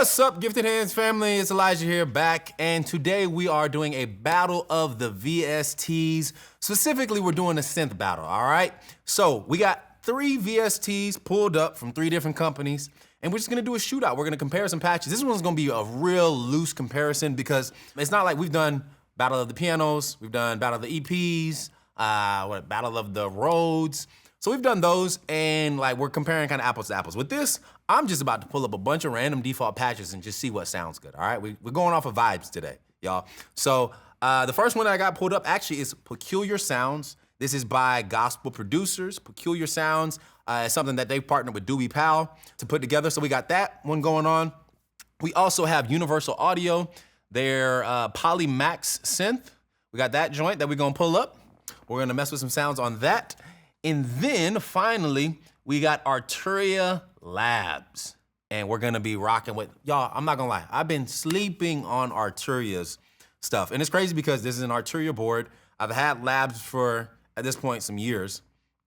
What's up, Gifted Hands family? It's Elijah here back, and today we are doing a battle of the VSTs. Specifically, we're doing a synth battle, all right? So we got 3 VSTs pulled up from 3 different companies, and we're just gonna do a shootout. We're gonna compare some patches. This one's gonna be a real loose comparison because it's not like we've done Battle of the Pianos, we've done Battle of the EPs, Battle of the Rhodes. So we've done those, and like we're comparing kind of apples to apples. With this, I'm just about to pull up a bunch of random default patches and just see what sounds good, all right? We're going off of vibes today, y'all. So the first one that I got pulled up actually is Peculiar Sounds. This is by Gospel Producers. Peculiar Sounds is something that they partnered with Doobie Powell to put together. So we got that one going on. We also have Universal Audio, their PolyMAX synth. We got that joint that we're gonna pull up. We're gonna mess with some sounds on that. And then finally, we got Arturia Labs. And we're gonna be rocking with, y'all, I'm not gonna lie, I've been sleeping on Arturia's stuff. And it's crazy because this is an Arturia board. I've had Labs for, at this point, some years,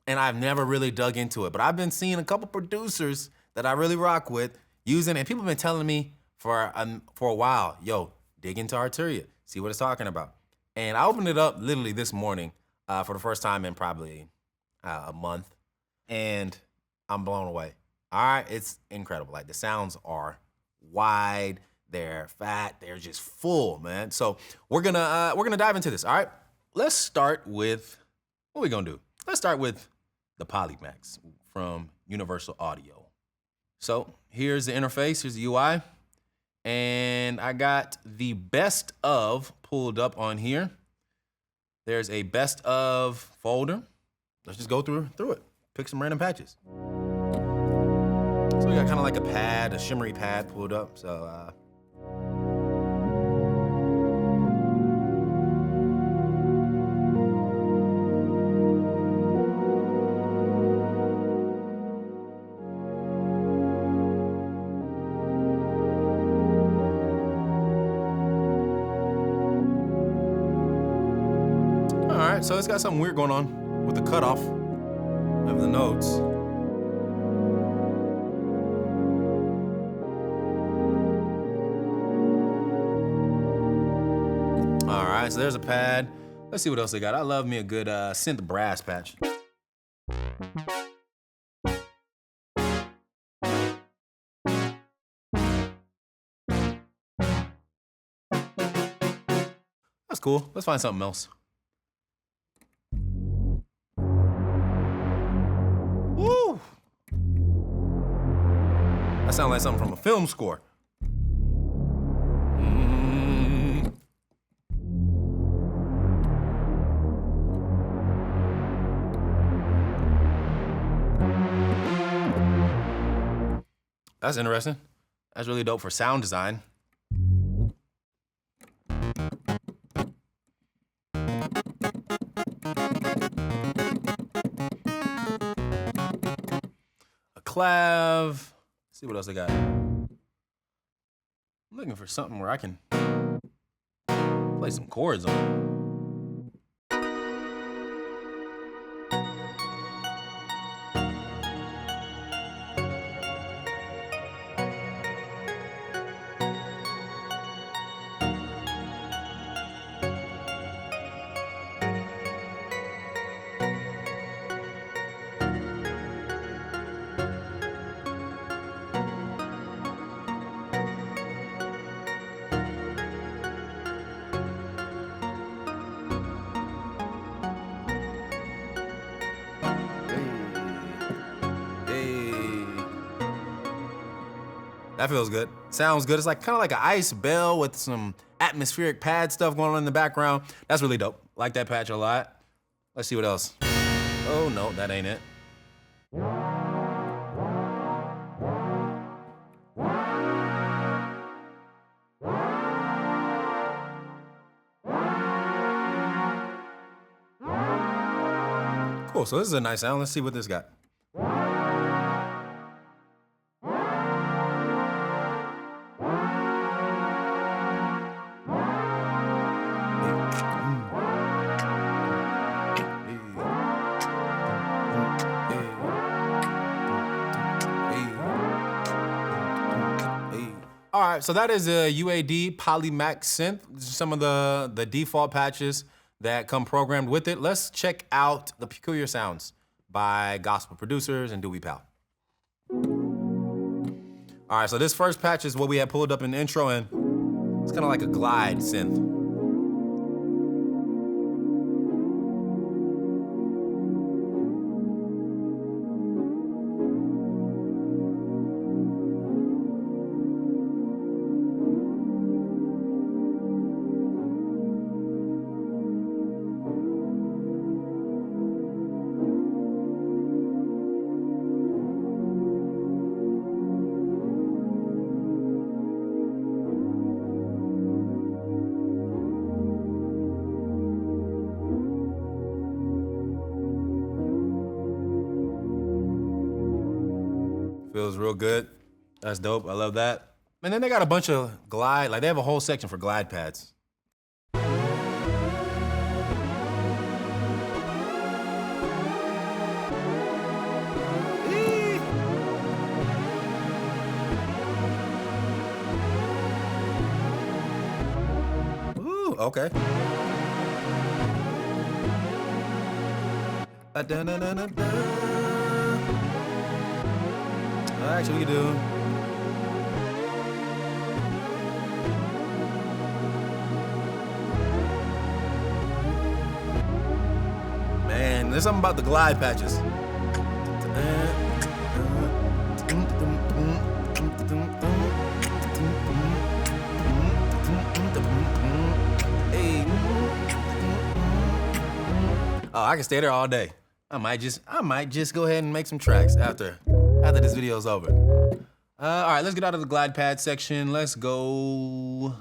and I've never really dug into it. But I've been seeing a couple producers that I really rock with using, and people have been telling me for a while, yo, dig into Arturia, see what it's talking about. And I opened it up literally this morning for the first time in probably a month, and I'm blown away. All right, it's incredible. Like the sounds are wide, they're fat, they're just full, man. So we're gonna dive into this. All right, let's start with what we gonna do. Let's start with the PolyMAX from Universal Audio. So here's the interface, here's the UI, and I got the best of pulled up on here. There's a best of folder. Let's just go through it. Pick some random patches. So we got kind of like a pad, a shimmery pad pulled up. So all right, so it's got something weird going on with the cutoff of the notes. All right, so there's a pad. Let's see what else they got. I love me a good synth brass patch. That's cool. Let's find something else. Woo! That sounds like something from a film score. That's interesting. That's really dope for sound design. Clav. Let's see what else I got. I'm looking for something where I can play some chords on. That feels good. Sounds good. It's like kind of like an ice bell with some atmospheric pad stuff going on in the background. That's really dope. Like that patch a lot. Let's see what else. Oh no, that ain't it. Cool, so this is a nice sound. Let's see what this got. All right, so that is a UAD PolyMAX synth. Some of the default patches that come programmed with it. Let's check out the Peculiar Sounds by Gospel Producers and Doobie Powell. All right, so this first patch is what we had pulled up in the intro, and it's kind of like a glide synth. Feels real good. That's dope. I love that. And then they got a bunch of glide, like they have a whole section for glide pads. Ooh, okay. Actually, we do. Man, there's something about the glide patches. Oh, I can stay there all day. I might just go ahead and make some tracks after this video is over. All right, let's get out of the glide pad section. Let's go.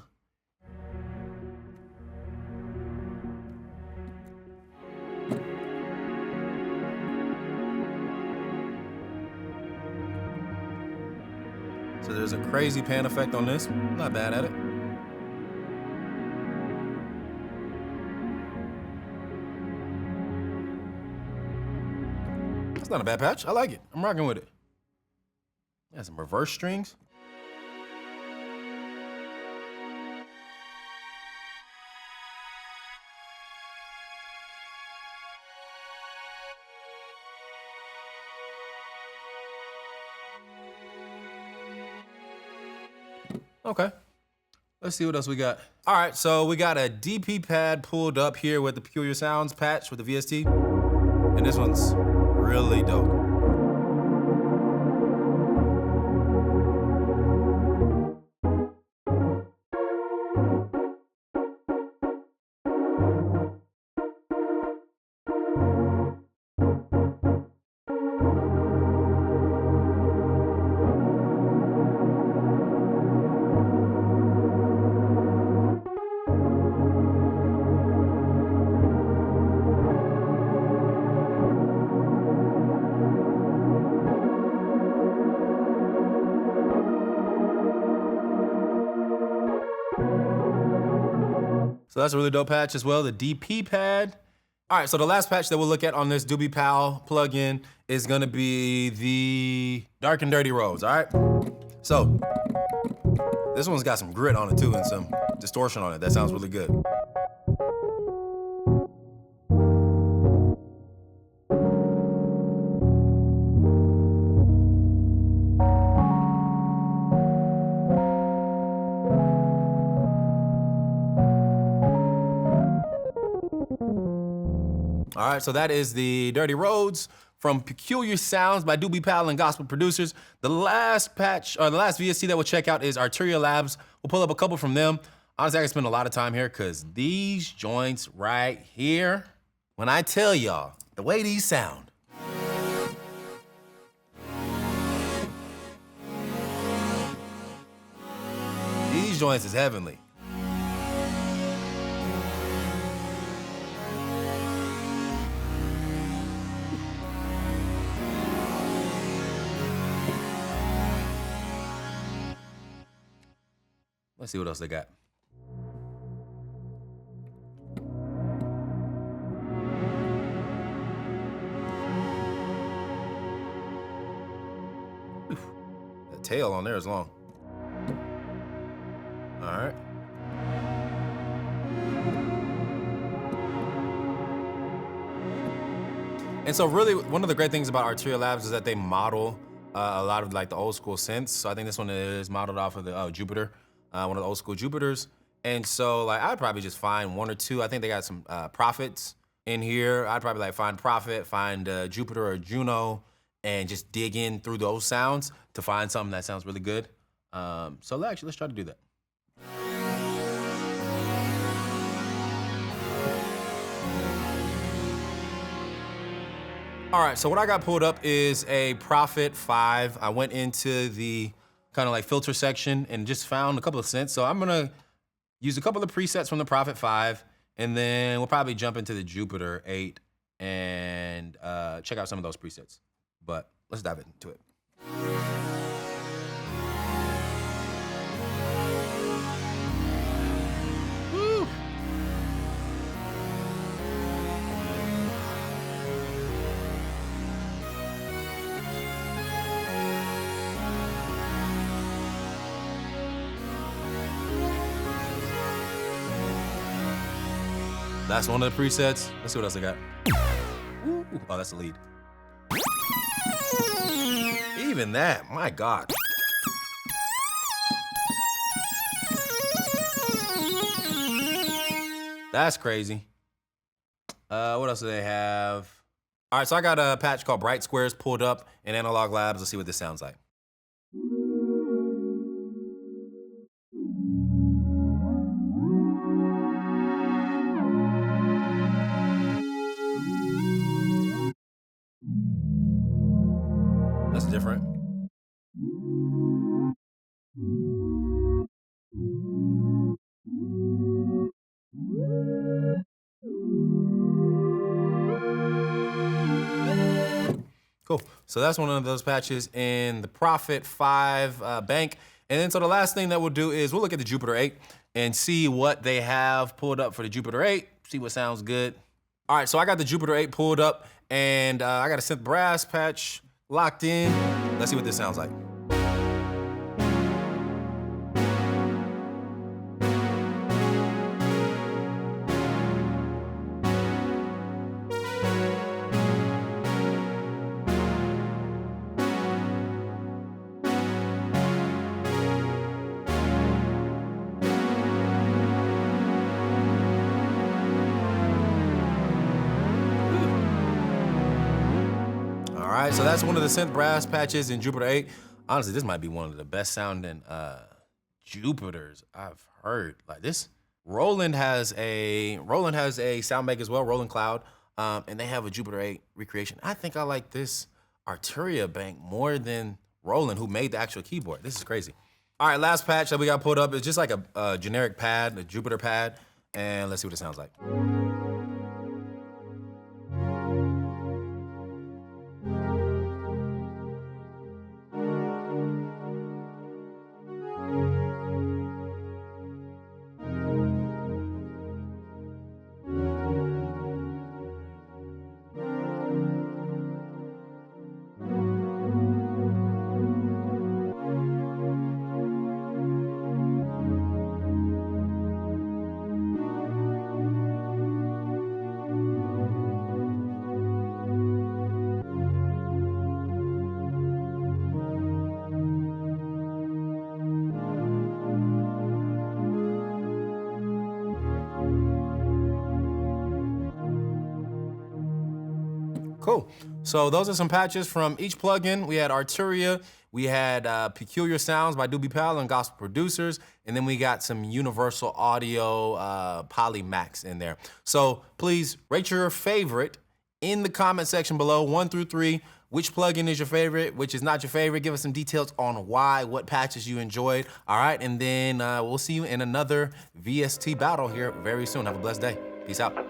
So there's a crazy pan effect on this. Not bad at it. It's not a bad patch. I like it. I'm rocking with it. Got some reverse strings. Okay. Let's see what else we got. All right, so we got a DP pad pulled up here with the Peculiar Sounds patch with the VST. And this one's really dope. So that's a really dope patch as well, the DP pad. All right, so the last patch that we'll look at on this Doobie Powell plugin is gonna be the Dark and Dirty Roads, all right? So, this one's got some grit on it too and some distortion on it. That sounds really good. All right, so that is the Dirty Roads from Peculiar Sounds by Doobie Powell and Gospel Producers. The last patch, or the last VST that we'll check out is Arturia Labs. We'll pull up a couple from them. Honestly, I can spend a lot of time here because these joints right here, when I tell y'all the way these sound, these joints is heavenly. Let's see what else they got. Oof, that tail on there is long. All right. And so really, one of the great things about Arturia Labs is that they model a lot of like the old school synths. So I think this one is modeled off of the Jupiter, one of the old school Jupiters. And so like I'd probably just find one or two. I think they got some Prophets in here. I'd probably like find Prophet, find Jupiter or Juno, and just dig in through those sounds to find something that sounds really good. So actually, let's try to do that. All right, so what I got pulled up is a Prophet 5. I went into the kind of like filter section and just found a couple of synths. So I'm gonna use a couple of presets from the Prophet 5, and then we'll probably jump into the Jupiter 8 and check out some of those presets. But let's dive into it. Woo. That's one of the presets. Let's see what else I got. Ooh. Oh, that's the lead. Even that, my God. That's crazy. What else do they have? All right, so I got a patch called Bright Squares pulled up in Analog Labs. Let's see what this sounds like. That's different. Cool. So that's one of those patches in the Prophet 5 bank. And then so the last thing that we'll do is we'll look at the Jupiter 8 and see what they have pulled up for the Jupiter 8, see what sounds good. All right, so I got the Jupiter 8 pulled up, and I got a synth brass patch locked in. Let's see what this sounds like. All right, so that's one of the synth brass patches in Jupiter 8. Honestly, this might be one of the best sounding Jupiters I've heard. Like this, Roland has a sound bank as well, Roland Cloud, and they have a Jupiter 8 recreation. I think I like this Arturia bank more than Roland, who made the actual keyboard. This is crazy. All right, last patch that we got pulled up is just like a generic pad, a Jupiter pad, and let's see what it sounds like. Cool. So those are some patches from each plugin. We had Arturia, we had Peculiar Sounds by Doobie Powell and Gospel Producers, and then we got some Universal Audio PolyMAX in there. So please rate your favorite in the comment section below, 1 through 3. Which plugin is your favorite, which is not your favorite? Give us some details on why, what patches you enjoyed. All right, and then we'll see you in another VST battle here very soon. Have a blessed day. Peace out.